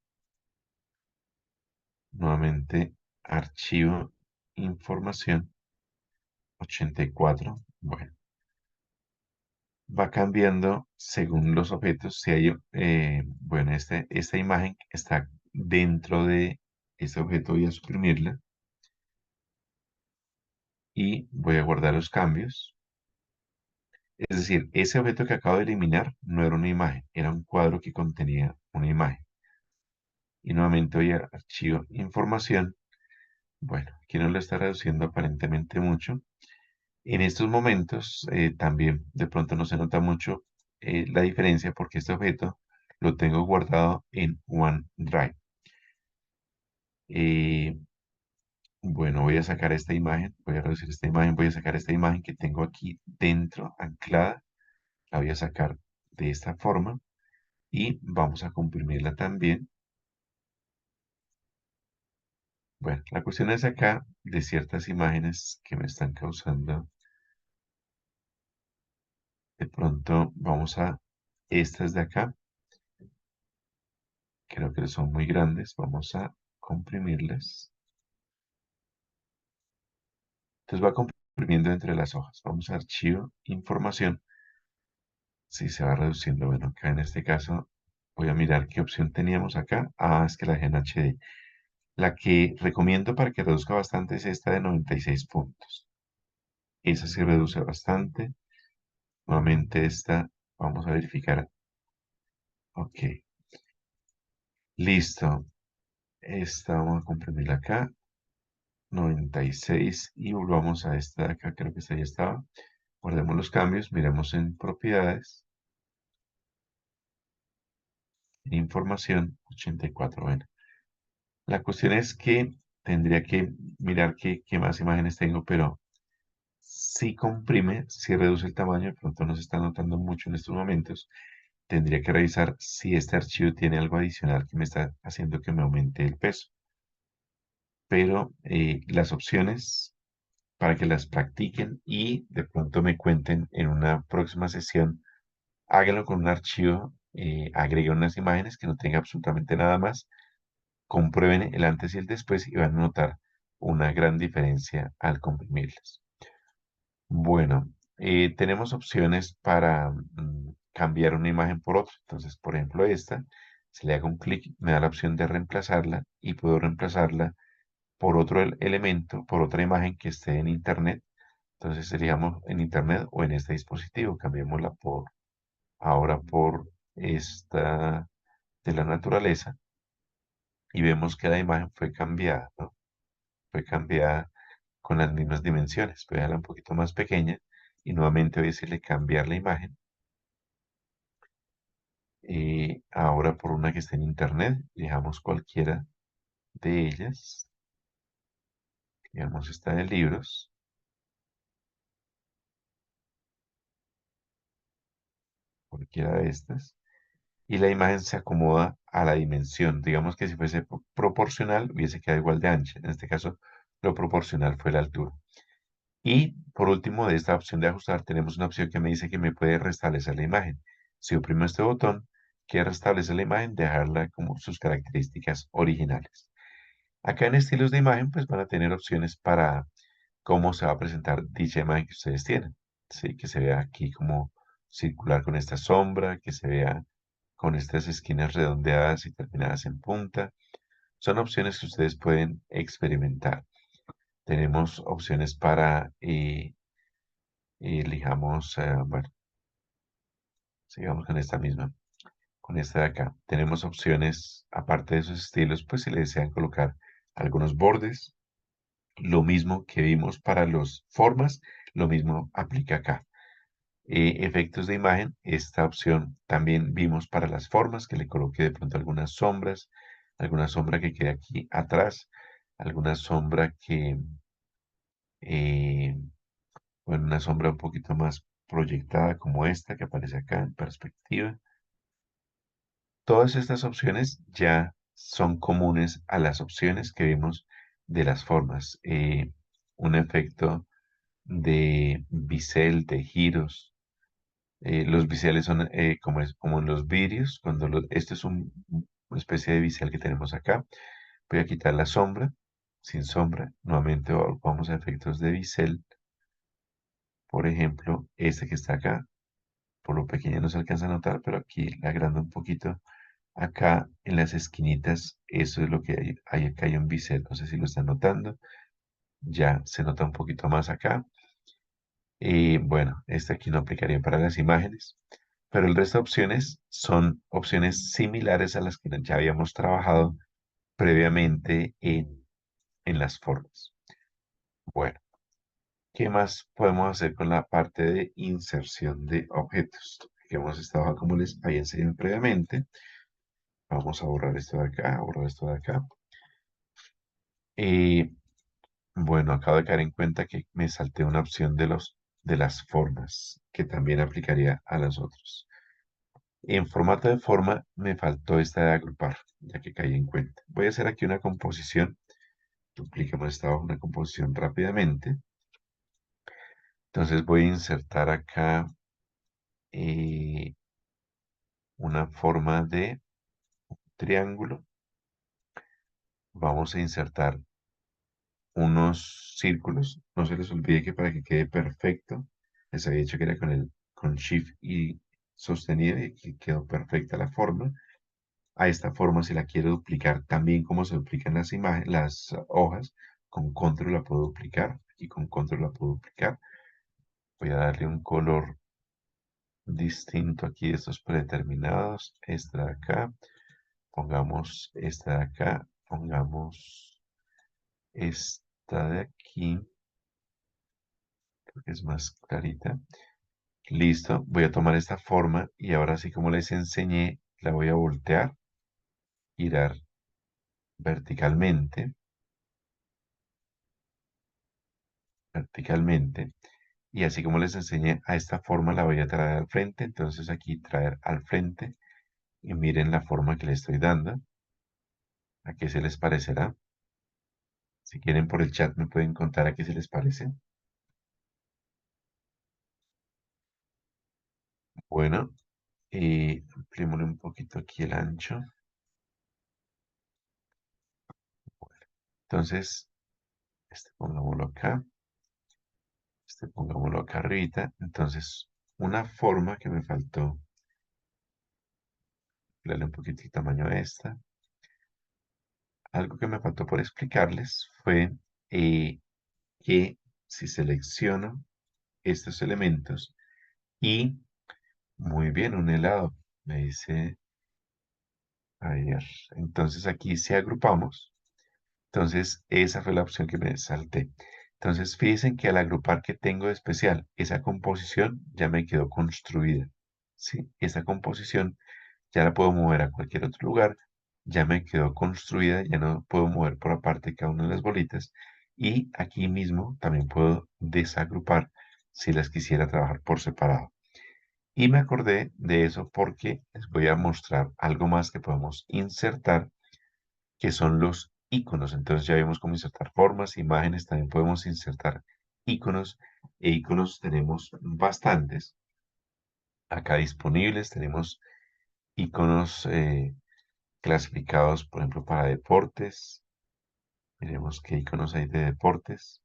Nuevamente, archivo, información, 84. Bueno, va cambiando según los objetos. Si hay, bueno, esta imagen está dentro de este objeto, voy a suprimirla y voy a guardar los cambios. Es decir, ese objeto que acabo de eliminar no era una imagen, era un cuadro que contenía una imagen. Y nuevamente voy a archivo, información. Bueno, aquí no lo está reduciendo aparentemente mucho. En estos momentos también de pronto no se nota mucho la diferencia porque este objeto lo tengo guardado en OneDrive. Eh, bueno, voy a sacar esta imagen, voy a reducir esta imagen, voy a sacar esta imagen que tengo aquí dentro, anclada, la voy a sacar de esta forma y vamos a comprimirla también. Bueno, la cuestión es acá de ciertas imágenes que me están causando. De pronto vamos a estas de acá. Creo que son muy grandes. Vamos a comprimirlas. Entonces va comprimiendo entre las hojas. Vamos a archivo, información. Si se va reduciendo. Bueno, acá en este caso voy a mirar qué opción teníamos acá. Ah, es que la en HD. La que recomiendo para que reduzca bastante es esta de 96 puntos. Esa sí reduce bastante. Nuevamente esta. Vamos a verificar. Ok. Listo. Esta vamos a comprimirla acá. 96 y volvamos a esta de acá, creo que esta ya estaba. Guardemos los cambios, miremos en propiedades, en información, 84. Bueno, la cuestión es que tendría que mirar qué más imágenes tengo, pero si comprime, si reduce el tamaño, de pronto no se está notando mucho en estos momentos. Tendría que revisar si este archivo tiene algo adicional que me está haciendo que me aumente el peso. Pero las opciones para que las practiquen y de pronto me cuenten en una próxima sesión. Háganlo con un archivo, agreguen unas imágenes que no tenga absolutamente nada más, comprueben el antes y el después y van a notar una gran diferencia al comprimirlas. Bueno, tenemos opciones para cambiar una imagen por otra. Entonces, por ejemplo, esta, si le hago un clic, me da la opción de reemplazarla y puedo reemplazarla por otro elemento, por otra imagen que esté en internet. Entonces seríamos en internet o en este dispositivo. Cambiémosla ahora por esta de la naturaleza y vemos que la imagen fue cambiada, ¿no? Fue cambiada con las mismas dimensiones. Voy a darla un poquito más pequeña y nuevamente voy a decirle cambiar la imagen. Ahora por una que está en internet, dejamos cualquiera de ellas, digamos está de libros, cualquiera de estas, y la imagen se acomoda a la dimensión. Digamos que si fuese proporcional, hubiese quedado igual de ancha. En este caso, lo proporcional fue la altura. Y por último, de esta opción de ajustar, tenemos una opción que me dice que me puede restablecer la imagen. Si oprimo este botón, que restablece la imagen, dejarla como sus características originales. Acá en estilos de imagen, pues van a tener opciones para cómo se va a presentar dicha imagen que ustedes tienen. ¿Sí? Que se vea aquí como circular con esta sombra, que se vea con estas esquinas redondeadas y terminadas en punta. Son opciones que ustedes pueden experimentar. Tenemos opciones para, elijamos, bueno, sigamos con esta misma, con esta de acá. Tenemos opciones, aparte de esos estilos, pues si le desean colocar algunos bordes, lo mismo que vimos para las formas, lo mismo aplica acá. Efectos de imagen, esta opción también vimos para las formas, que le coloque de pronto algunas sombras, alguna sombra que quede aquí atrás, alguna sombra que, eh, bueno, una sombra un poquito más proyectada como esta que aparece acá en perspectiva. Todas estas opciones ya son comunes a las opciones que vimos de las formas. Un efecto de bisel, de giros. Los biseles son como, como en los vídeos. Esto es una especie de bisel que tenemos acá. Voy a quitar la sombra, sin sombra. Nuevamente vamos a efectos de bisel. Por ejemplo, este que está acá. Por lo pequeño no se alcanza a notar, pero aquí le agrando un poquito. Acá en las esquinitas, eso es lo que hay acá hay un bisel. No sé si lo están notando. Ya se nota un poquito más acá. Y bueno, este aquí no aplicaría para las imágenes, pero el resto de opciones son opciones similares a las que ya habíamos trabajado previamente en las formas. Bueno, ¿qué más podemos hacer con la parte de inserción de objetos? Que hemos estado, como les había enseñado previamente. Vamos a borrar esto de acá, borrar esto de acá. Y bueno, acabo de caer en cuenta que me salté una opción de las formas, que también aplicaría a las otras. En formato de forma me faltó esta de agrupar, ya que caí en cuenta. Voy a hacer aquí una composición. Duplicamos esta hoja, una composición rápidamente. Entonces voy a insertar acá eh, una forma de triángulo. Vamos a insertar unos círculos. No se les olvide que para que quede perfecto, les había dicho que era con Shift y sostenido y aquí quedó perfecta la forma. A esta forma, si la quiero duplicar también como se duplican las imágenes, las hojas, con control la puedo duplicar y con control la puedo duplicar. Voy a darle un color distinto aquí de estos predeterminados. Esta de acá, pongamos esta de acá, pongamos esta de aquí, creo que es más clarita. Listo, voy a tomar esta forma y ahora sí como les enseñé, la voy a voltear, girar verticalmente, verticalmente. Y así como les enseñé, a esta forma la voy a traer al frente. Entonces aquí traer al frente y miren la forma que le estoy dando. ¿A qué se les parecerá? Si quieren por el chat me pueden contar a qué se les parece. Bueno, y ampliémosle un poquito aquí el ancho. Entonces, este pongámoslo acá. Este pongámoslo acá arribita. Entonces, una forma que me faltó, darle un poquito el tamaño a esta. Algo que me faltó por explicarles fue eh, que si selecciono estos elementos y muy bien, un helado, me dice ayer. Entonces aquí si agrupamos, entonces esa fue la opción que me salté. Entonces fíjense que al agrupar que tengo de especial, esa composición ya me quedó construida. ¿Sí? Esa composición ya la puedo mover a cualquier otro lugar, ya me quedó construida, ya no puedo mover por aparte cada una de las bolitas. Y aquí mismo también puedo desagrupar si las quisiera trabajar por separado. Y me acordé de eso porque les voy a mostrar algo más que podemos insertar, que son los iconos. Entonces ya vimos cómo insertar formas, imágenes, también podemos insertar iconos, e iconos tenemos bastantes acá disponibles. Tenemos iconos clasificados, por ejemplo, para deportes. Miremos qué iconos hay de deportes.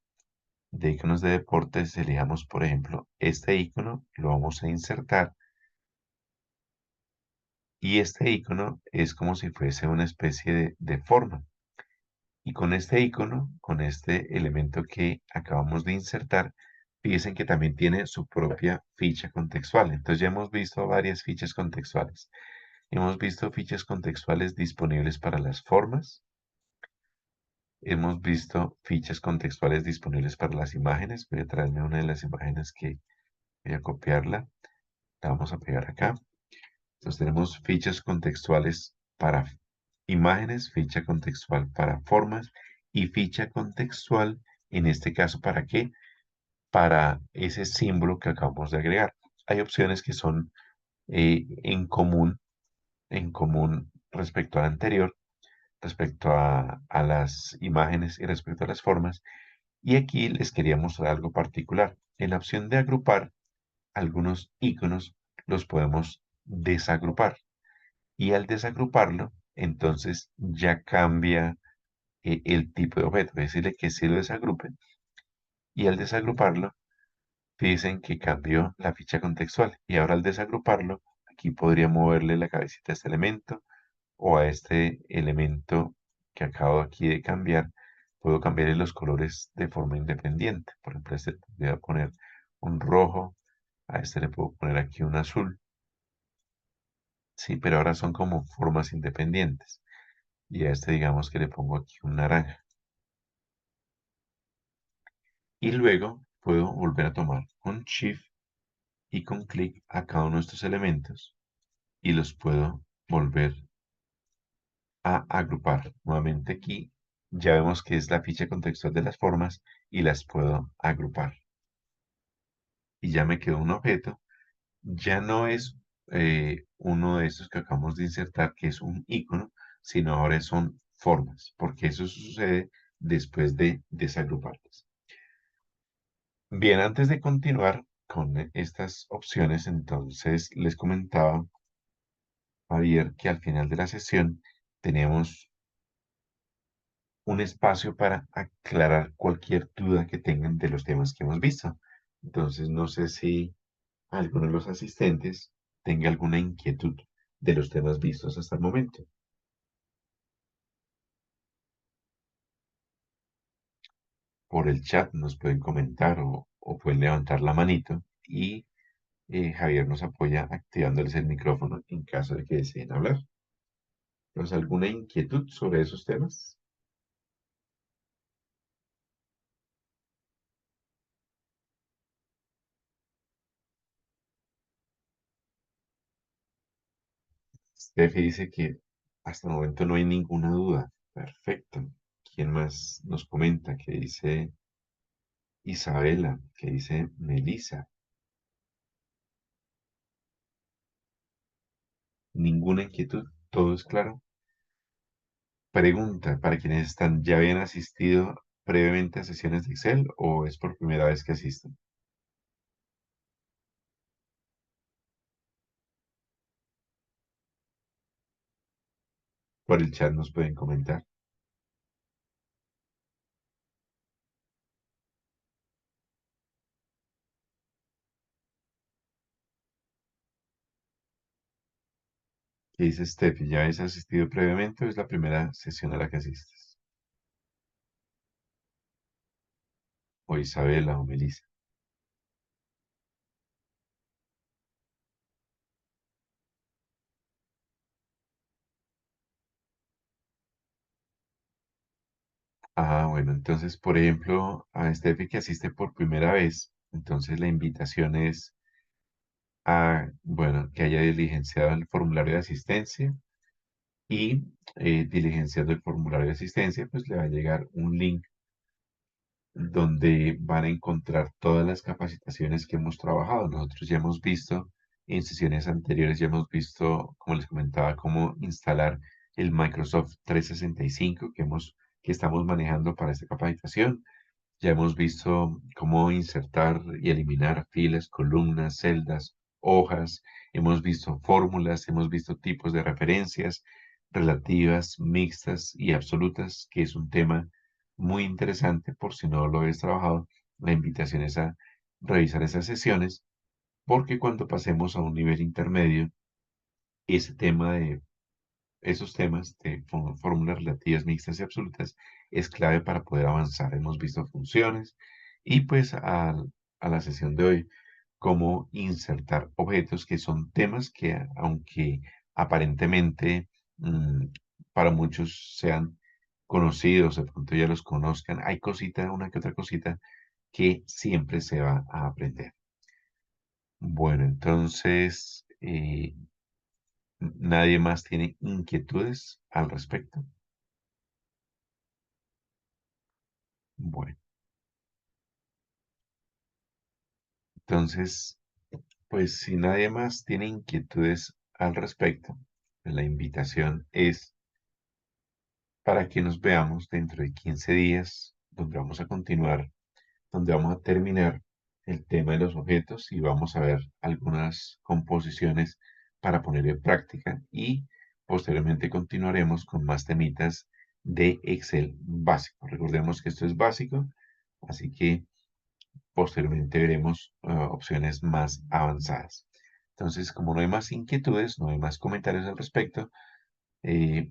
De iconos de deportes, elijamos, por ejemplo, este icono, lo vamos a insertar. Y este icono es como si fuese una especie de forma. Y con este icono, con este elemento que acabamos de insertar, fíjense que también tiene su propia ficha contextual. Entonces ya hemos visto varias fichas contextuales. Hemos visto fichas contextuales disponibles para las formas. Hemos visto fichas contextuales disponibles para las imágenes. Voy a traerme una de las imágenes que voy a copiarla. La vamos a pegar acá. Entonces tenemos fichas contextuales para imágenes, ficha contextual para formas y ficha contextual, en este caso, ¿para qué? Para ese símbolo que acabamos de agregar. Hay opciones que son en común respecto a la anterior, respecto a las imágenes y respecto a las formas. Y aquí les quería mostrar algo particular. En la opción de agrupar, algunos iconos los podemos desagrupar. Y al desagruparlo, entonces ya cambia el tipo de objeto. Es decirle que si lo desagrupen y al desagruparlo, dicen que cambió la ficha contextual. Y ahora al desagruparlo, aquí podría moverle la cabecita a este elemento o a este elemento que acabo aquí de cambiar. Puedo cambiarle los colores de forma independiente. Por ejemplo, a este le voy a poner un rojo, a este le puedo poner aquí un azul. Sí, pero ahora son como formas independientes. Y a este digamos que le pongo aquí un naranja. Y luego puedo volver a tomar con Shift y con clic a cada uno de estos elementos y los puedo volver a agrupar. Nuevamente aquí ya vemos que es la ficha contextual de las formas y las puedo agrupar. Y ya me quedó un objeto. Ya no es uno de estos que acabamos de insertar, que es un icono, sino ahora son formas, porque eso sucede después de desagruparlas. Bien, antes de continuar con estas opciones, entonces les comentaba, Javier, que al final de la sesión tenemos un espacio para aclarar cualquier duda que tengan de los temas que hemos visto. Entonces, no sé si alguno de los asistentes tenga alguna inquietud de los temas vistos hasta el momento. Por el chat nos pueden comentar o pueden levantar la manito y Javier nos apoya activándoles el micrófono en caso de que deseen hablar. ¿Tienes alguna inquietud sobre esos temas? Steffi dice que hasta el momento no hay ninguna duda. Perfecto. ¿Quién más nos comenta? Que dice Isabela, que dice Melissa. Ninguna inquietud, todo es claro. Pregunta, para quienes están, ¿ya habían asistido previamente a sesiones de Excel o es por primera vez que asisten? Por el chat nos pueden comentar. ¿Qué dice Steffi? ¿Ya habéis asistido previamente o es la primera sesión a la que asistes? O Isabela o Melissa. Ah, bueno, entonces, por ejemplo, a Steffi que asiste por primera vez, entonces la invitación es bueno, que haya diligenciado el formulario de asistencia y diligenciando el formulario de asistencia, pues le va a llegar un link donde van a encontrar todas las capacitaciones que hemos trabajado. Nosotros ya hemos visto en sesiones anteriores, ya hemos visto, como les comentaba, cómo instalar el Microsoft 365 que estamos manejando para esta capacitación. Ya hemos visto cómo insertar y eliminar filas, columnas, celdas, hojas. Hemos visto fórmulas, hemos visto tipos de referencias relativas, mixtas y absolutas, que es un tema muy interesante por si no lo habéis trabajado. La invitación es a revisar esas sesiones porque cuando pasemos a un nivel intermedio, ese tema de esos temas de fórmulas relativas mixtas y absolutas es clave para poder avanzar. Hemos visto funciones y pues a la sesión de hoy, cómo insertar objetos que son temas que aunque aparentemente mm, para muchos sean conocidos, de pronto ya los conozcan, hay cosita, una que otra cosita que siempre se va a aprender. Bueno, entonces, ¿nadie más tiene inquietudes al respecto? Bueno, entonces, pues si nadie más tiene inquietudes al respecto, la invitación es para que nos veamos dentro de 15 días, donde vamos a continuar, donde vamos a terminar el tema de los objetos y vamos a ver algunas composiciones para poner en práctica y posteriormente continuaremos con más temitas de Excel básico. Recordemos que esto es básico, así que posteriormente veremos opciones más avanzadas. Entonces, como no hay más inquietudes, no hay más comentarios al respecto,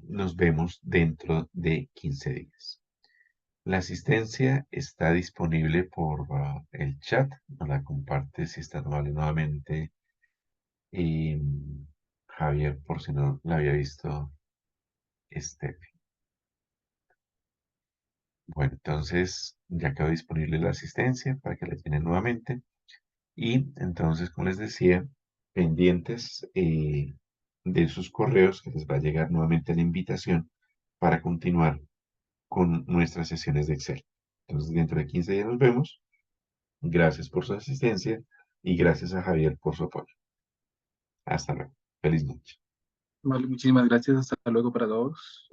nos vemos dentro de 15 días. La asistencia está disponible por el chat. Nos la comparte si está amable nuevamente. Y Javier, por si no la había visto, este. Bueno, entonces ya quedó disponible la asistencia para que la tienen nuevamente. Y entonces, como les decía, pendientes de sus correos, que les va a llegar nuevamente la invitación para continuar con nuestras sesiones de Excel. Entonces, dentro de 15 días nos vemos. Gracias por su asistencia y gracias a Javier por su apoyo. Hasta luego. Feliz noche. Vale, muchísimas gracias. Hasta luego para todos.